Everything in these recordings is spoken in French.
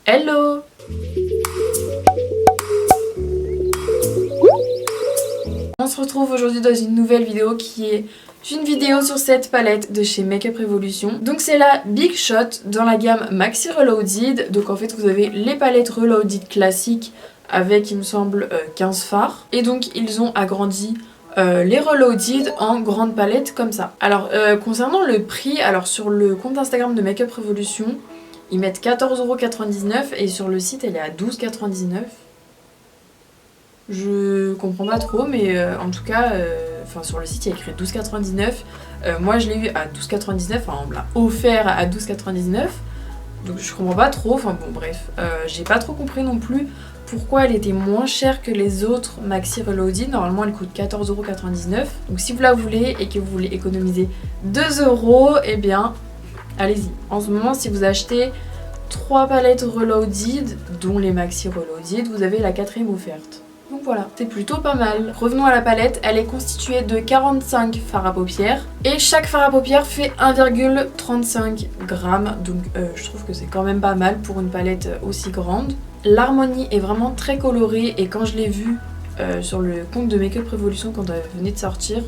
Hello! On se retrouve aujourd'hui dans une nouvelle vidéo qui est une vidéo sur cette palette de chez Makeup Revolution. Donc c'est la Big Shot dans la gamme Maxi Reloaded. Donc en fait vous avez les palettes Reloaded classiques avec il me semble 15 fards. Et donc ils ont agrandi les Reloaded en grande palette comme ça. Alors concernant le prix, alors sur le compte Instagram de Makeup Revolution, ils mettent 14,99€ et sur le site elle est à 12,99€. Je comprends pas trop mais en tout cas, sur le site il y a écrit 12,99€. Moi je l'ai eu à 12,99€, enfin on me l'a offert à 12,99€. Donc je comprends pas trop, enfin bon bref. J'ai pas trop compris non plus pourquoi elle était moins chère que les autres Maxi Reloaded. Normalement elle coûte 14,99€. Donc si vous la voulez et que vous voulez économiser 2€, eh bien allez-y. En ce moment si vous achetez 3 palettes Reloaded, dont les Maxi Reloaded, vous avez la 4ème offerte. Donc voilà, c'est plutôt pas mal. Revenons à la palette, elle est constituée de 45 fards à paupières. Et chaque fard à paupières fait 1,35 g. Donc je trouve que c'est quand même pas mal pour une palette aussi grande. L'harmonie est vraiment très colorée et quand je l'ai vue sur le compte de Makeup Revolution quand elle venait de sortir,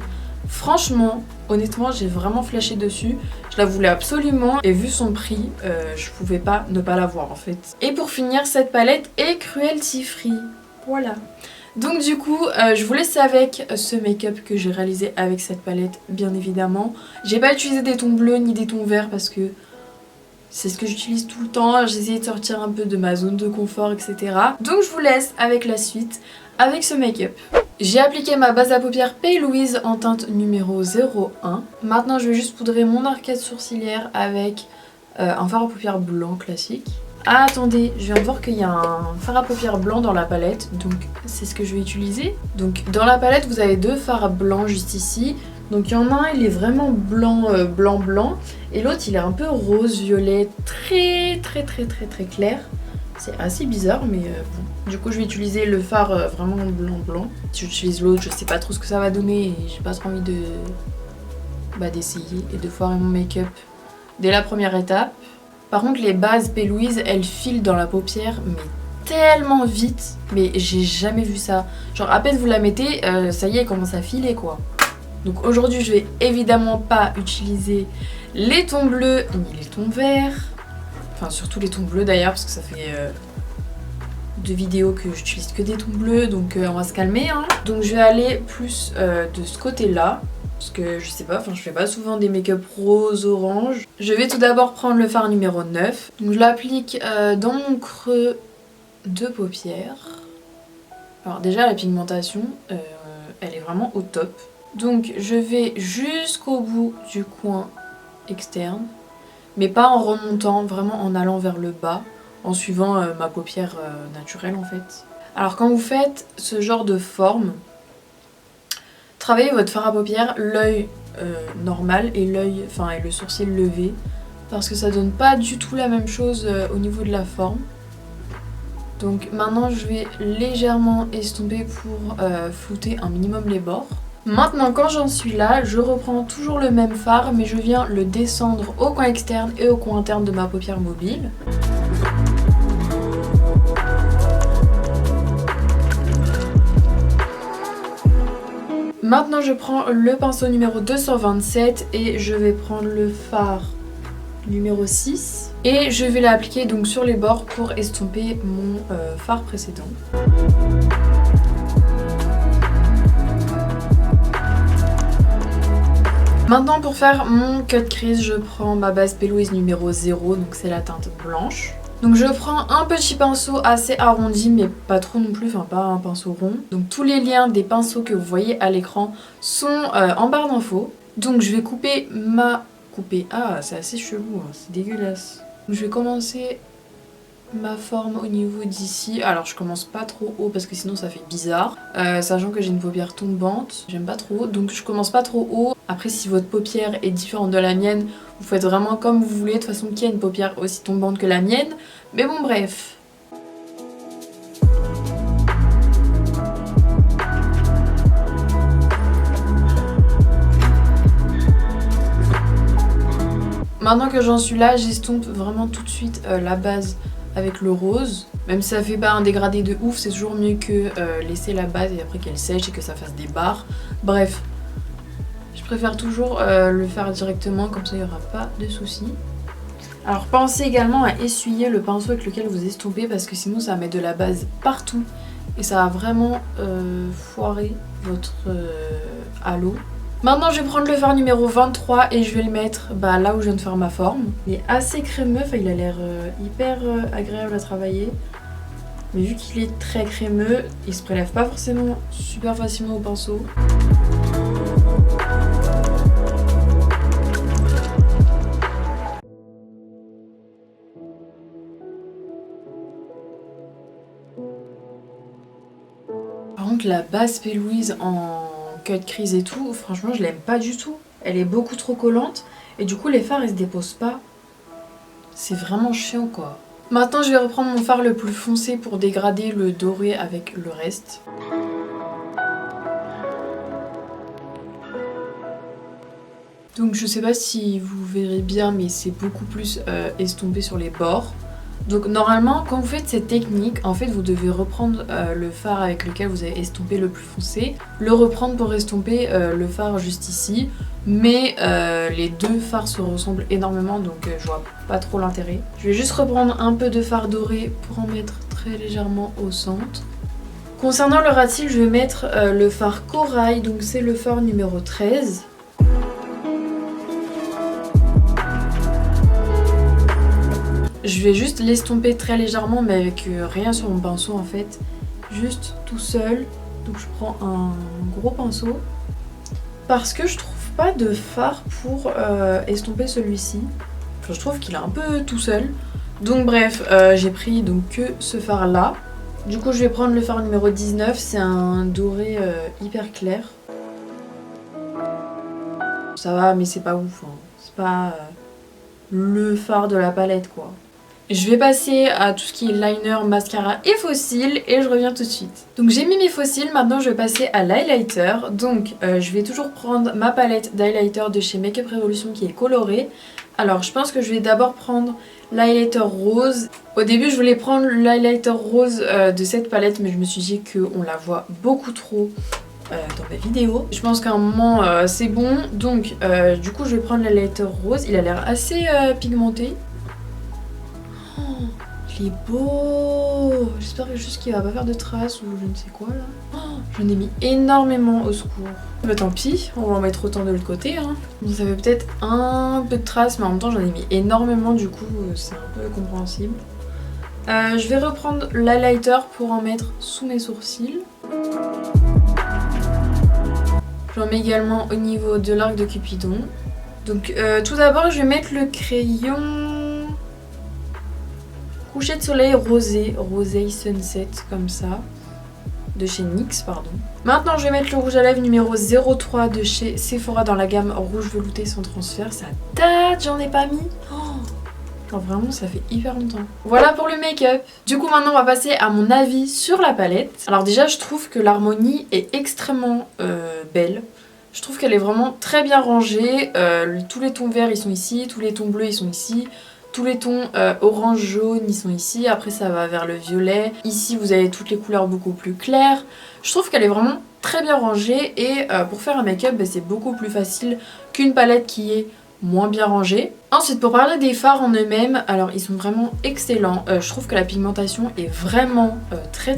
franchement, honnêtement, j'ai vraiment flashé dessus. Je la voulais absolument et vu son prix, je pouvais pas ne pas l'avoir en fait. Et pour finir, cette palette est cruelty free. Voilà. Donc du coup, je vous laisse avec ce make-up que j'ai réalisé avec cette palette, bien évidemment. J'ai pas utilisé des tons bleus ni des tons verts parce que c'est ce que j'utilise tout le temps. J'ai essayé de sortir un peu de ma zone de confort, etc. Donc je vous laisse avec la suite, avec ce make-up. J'ai appliqué ma base à paupières P. Louise en teinte numéro 01. Maintenant, je vais juste poudrer mon arcade sourcilière avec un fard à paupières blanc classique. Ah attendez, je viens de voir qu'il y a un fard à paupières blanc dans la palette, donc c'est ce que je vais utiliser. Donc dans la palette vous avez deux fards blancs juste ici. Donc il y en a un, il est vraiment blanc, blanc, et l'autre il est un peu rose violet, très clair. C'est assez bizarre mais bon. Du coup je vais utiliser le fard vraiment blanc. Si j'utilise l'autre je sais pas trop ce que ça va donner et j'ai pas trop envie d'essayer et de foirer mon make-up dès la première étape. Par contre les bases P. Louise elles filent dans la paupière mais tellement vite, mais j'ai jamais vu ça. Genre à peine vous la mettez, ça y est elle commence à filer quoi. Donc aujourd'hui je vais évidemment pas utiliser les tons bleus ni les tons verts. Enfin surtout les tons bleus d'ailleurs parce que ça fait 2 vidéos que j'utilise que des tons bleus, donc on va se calmer hein. Donc je vais aller plus de ce côté là. Parce que je sais pas, je fais pas souvent des make-up rose, orange. Je vais tout d'abord prendre le fard numéro 9. Donc je l'applique dans mon creux de paupière. Alors déjà la pigmentation, elle est vraiment au top. Donc je vais jusqu'au bout du coin externe. Mais pas en remontant, vraiment en allant vers le bas. En suivant ma paupière naturelle en fait. Alors quand vous faites ce genre de forme, travaillez votre fard à paupières, l'œil normal et l'œil, et le sourcil levé, parce que ça donne pas du tout la même chose au niveau de la forme. Donc maintenant je vais légèrement estomper pour flouter un minimum les bords. Maintenant quand j'en suis là, je reprends toujours le même fard mais je viens le descendre au coin externe et au coin interne de ma paupière mobile. Maintenant je prends le pinceau numéro 227 et je vais prendre le fard numéro 6 et je vais l'appliquer donc sur les bords pour estomper mon fard précédent. Maintenant pour faire mon cut crease, je prends ma base P. Louise numéro 0, donc c'est la teinte blanche. Donc je prends un petit pinceau assez arrondi mais pas trop non plus, pas un pinceau rond. Donc tous les liens des pinceaux que vous voyez à l'écran sont en barre d'infos. Donc je vais couper ah c'est assez chelou, hein, c'est dégueulasse. Donc je vais commencer ma forme au niveau d'ici. Alors je commence pas trop haut parce que sinon ça fait bizarre. Sachant que j'ai une paupière tombante, j'aime pas trop. Donc je commence pas trop haut. Après si votre paupière est différente de la mienne, vous faites vraiment comme vous voulez. De toute façon qui a une paupière aussi tombante que la mienne. Mais bon bref. Maintenant que j'en suis là, j'estompe vraiment tout de suite la base avec le rose. Même si ça fait pas un dégradé de ouf, c'est toujours mieux que laisser la base et après qu'elle sèche et que ça fasse des barres. Bref, je préfère toujours le faire directement, comme ça il n'y aura pas de soucis. Alors pensez également à essuyer le pinceau avec lequel vous estompez parce que sinon ça va mettre de la base partout et ça va vraiment foirer votre halo. Maintenant je vais prendre le fard numéro 23 et je vais le mettre là où je viens de faire ma forme. Il est assez crémeux, enfin il a l'air hyper agréable à travailler. Mais vu qu'il est très crémeux, il se prélève pas forcément super facilement au pinceau. Par contre la base P. Louise en cut crease et tout, franchement je l'aime pas du tout. Elle est beaucoup trop collante et du coup les fards ils se déposent pas. C'est vraiment chiant quoi. Maintenant je vais reprendre mon fard le plus foncé pour dégrader le doré avec le reste. Donc je sais pas si vous verrez bien mais c'est beaucoup plus estompé sur les bords. Donc normalement quand vous faites cette technique, en fait vous devez reprendre le fard avec lequel vous avez estompé le plus foncé, le reprendre pour estomper le fard juste ici, mais les deux fards se ressemblent énormément donc je vois pas trop l'intérêt. Je vais juste reprendre un peu de fard doré pour en mettre très légèrement au centre. Concernant le ras de cils, je vais mettre le fard corail, donc c'est le fard numéro 13. Je vais juste l'estomper très légèrement mais avec rien sur mon pinceau en fait. Juste tout seul. Donc je prends un gros pinceau. Parce que je trouve pas de fard pour estomper celui-ci. Enfin, je trouve qu'il est un peu tout seul. Donc bref, j'ai pris donc que ce fard là. Du coup je vais prendre le fard numéro 19. C'est un doré hyper clair. Ça va mais c'est pas ouf. Hein. C'est pas le fard de la palette quoi. Je vais passer à tout ce qui est liner, mascara et faux cils et je reviens tout de suite. Donc j'ai mis mes faux cils, maintenant je vais passer à l'highlighter. Donc je vais toujours prendre ma palette d'highlighter de chez Makeup Revolution qui est colorée. Alors je pense que je vais d'abord prendre l'highlighter rose. Au début je voulais prendre l'highlighter rose de cette palette mais je me suis dit qu'on la voit beaucoup trop dans mes vidéos. Je pense qu'à un moment c'est bon. Donc du coup je vais prendre l'highlighter rose. Il a l'air assez pigmenté. Il est beau. J'espère juste qu'il va pas faire de traces ou je ne sais quoi là. Oh, j'en ai mis énormément au secours. Bah tant pis, on va en mettre autant de l'autre côté. Hein. Donc, ça fait peut-être un peu de traces mais en même temps j'en ai mis énormément du coup c'est un peu compréhensible. Je vais reprendre l'highlighter pour en mettre sous mes sourcils. J'en mets également au niveau de l'arc de Cupidon. Donc tout d'abord je vais mettre le crayon coucher de soleil rosé, rosé sunset comme ça, de chez NYX pardon. Maintenant je vais mettre le rouge à lèvres numéro 03 de chez Sephora dans la gamme rouge velouté sans transfert. Ça date, j'en ai pas mis. Oh, genre vraiment ça fait hyper longtemps. Voilà pour le make-up. Du coup maintenant on va passer à mon avis sur la palette. Alors déjà je trouve que l'harmonie est extrêmement belle. Je trouve qu'elle est vraiment très bien rangée. Tous les tons verts ils sont ici, tous les tons bleus ils sont ici. Tous les tons orange, jaune, ils sont ici. Après, ça va vers le violet. Ici, vous avez toutes les couleurs beaucoup plus claires. Je trouve qu'elle est vraiment très bien rangée. Et pour faire un make-up, c'est beaucoup plus facile qu'une palette qui est moins bien rangée. Ensuite, pour parler des fards en eux-mêmes, alors ils sont vraiment excellents. Je trouve que la pigmentation est vraiment très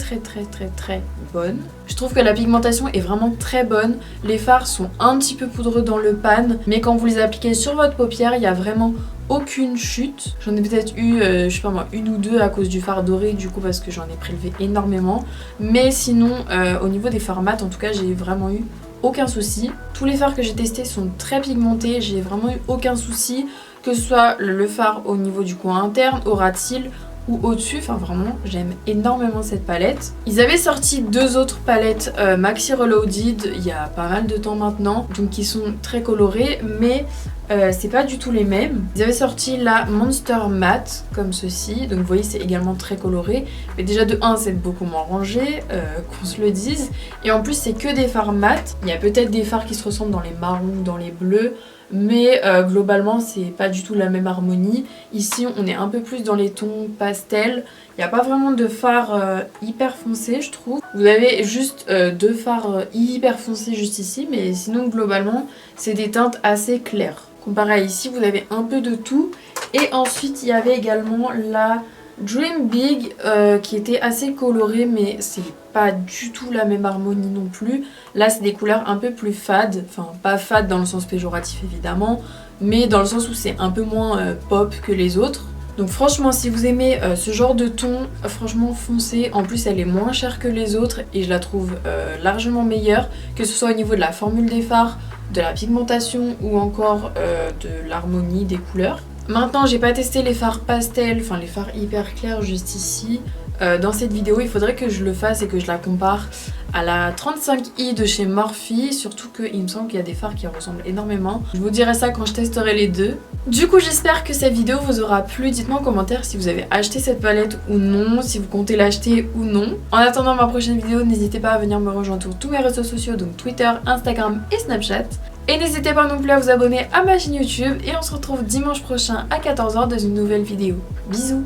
bonne. Je trouve que la pigmentation est vraiment très bonne. Les fards sont un petit peu poudreux dans le pan. Mais quand vous les appliquez sur votre paupière, il y a vraiment aucune chute. J'en ai peut-être eu, je sais pas moi, une ou deux à cause du fard doré du coup parce que j'en ai prélevé énormément. Mais sinon, au niveau des fards mat, en tout cas, j'ai vraiment eu aucun souci. Tous les fards que j'ai testés sont très pigmentés, j'ai vraiment eu aucun souci. Que ce soit le fard au niveau du coin interne, au ras de cils ou au-dessus, enfin vraiment j'aime énormément cette palette. Ils avaient sorti deux autres palettes Maxi Reloaded il y a pas mal de temps maintenant, donc qui sont très colorées mais c'est pas du tout les mêmes. Ils avaient sorti la Monster Matte comme ceci, donc vous voyez c'est également très coloré, mais déjà de 1 c'est beaucoup moins rangé, qu'on se le dise, et en plus c'est que des fards mat. Il y a peut-être des fards qui se ressemblent dans les marrons, dans les bleus, mais globalement c'est pas du tout la même harmonie. Ici on est un peu plus dans les tons pastel, il n'y a pas vraiment de fard hyper foncé je trouve. Vous avez juste deux fards hyper foncés juste ici, mais sinon globalement c'est des teintes assez claires. Comparé à ici vous avez un peu de tout. Et ensuite il y avait également la Dream Big qui était assez colorée, mais c'est pas du tout la même harmonie non plus. Là c'est des couleurs un peu plus fades, enfin pas fades dans le sens péjoratif évidemment, mais dans le sens où c'est un peu moins pop que les autres. Donc franchement si vous aimez ce genre de ton, franchement foncez. En plus elle est moins chère que les autres et je la trouve largement meilleure, que ce soit au niveau de la formule des fards, de la pigmentation ou encore de l'harmonie des couleurs. Maintenant j'ai pas testé les fards pastel, enfin les fards hyper clairs juste ici. Dans cette vidéo il faudrait que je le fasse et que je la compare à la 35i de chez Morphe, surtout qu'il me semble qu'il y a des fards qui ressemblent énormément. Je vous dirai ça quand je testerai les deux. Du coup j'espère que cette vidéo vous aura plu, dites-moi en commentaire si vous avez acheté cette palette ou non, si vous comptez l'acheter ou non. En attendant ma prochaine vidéo, n'hésitez pas à venir me rejoindre sur tous mes réseaux sociaux, donc Twitter, Instagram et Snapchat. Et n'hésitez pas non plus à vous abonner à ma chaîne YouTube et on se retrouve dimanche prochain à 14h dans une nouvelle vidéo. Bisous!